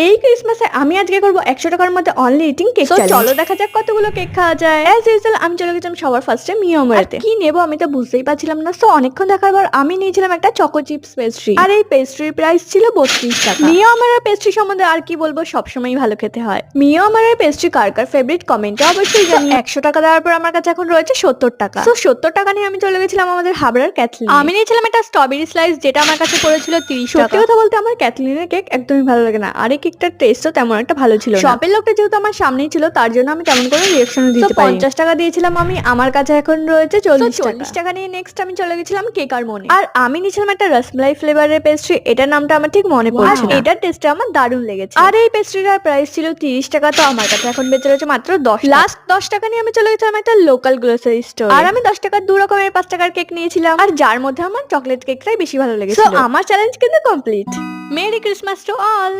এই ক্রিসমাসে আমি আজকে করবো 100 টাকার মধ্যে অনলি ইটিং কেক চ্যালেঞ্জ। চলো দেখা যাক কতগুলো কেক খাওয়া যায়। অ্যাজ ইউজুয়াল আমি চলে গেছিলাম সবার ফার্স্টে মিয়ামারেতে। কি নেবো আমি তো বুঝতেই পারছিলাম না, সো অনেকক্ষণ দেখার পর আমি নিয়েছিলাম একটা চকো চিপস পেস্ট্রি। আর এই পেস্ট্রির প্রাইস ছিল 32 টাকা। মিয়ামারের পেস্ট্রি সম্বন্ধে আর কি বলবো, সবসময় ভালো খেতে হয়। মিয়ামারের পেস্ট্রি কার কার ফেভারিট কমেন্টে অবশ্যই জানি। 100 টাকা দেওয়ার পর আমার কাছে এখন রয়েছে 70 টাকা। তো 70 টাকা নিয়ে আমি চলে গেছিলাম আমাদের হাবড়ার ক্যাথলিন। আমি নিয়েছিলাম একটা স্ট্রবেরি স্লাইস, যেটা আমার কাছে পড়েছিল 30 টাকা। সত্যি কথা বলতে আমার ক্যাথলিনের কেক একদমই ভালো লাগে না, আর এই কেকটার টেস্টও তেমন একটা ভালো ছিল না। শপের লোকটা যেহেতু আমার সামনেই ছিল, তার জন্য আমি তেমন করে রিঅ্যাকশন দিতে পারি। 50 টাকা দিয়েছিলাম আমি, আমার কাছে এখন রয়েছে 40 টাকা নিয়ে নেক্সট আমি চলে গেছিলাম কেক আর মনে। আর আমি নিয়েছিলাম একটা রসমালাই ফ্লেভারের পেস্ট্রি, এটার নামটা আমার ঠিক মনে পড়ছে না। এটার টেস্টটা আমার দারুণ লেগেছে। আর এই পেস্ট্রিটার প্রাইস ছিল 30 টাকা, তো আমার কাছে এখন বেঁচে রয়েছে মাত্র 10। লাস্ট 10 টাকা নিয়ে আমি চলে গেছিলাম একটা লোকাল গ্রোসারি স্টোর। আর আমি 10 টাকার 2 রকমের 5 টাকার কেক নিয়েছিলাম, আর যার মধ্যে আমার চকলেট কেকটাই বেশি ভালো লেগেছিল। আমার চ্যালেঞ্জ কিন্তু complete. Merry Christmas to all.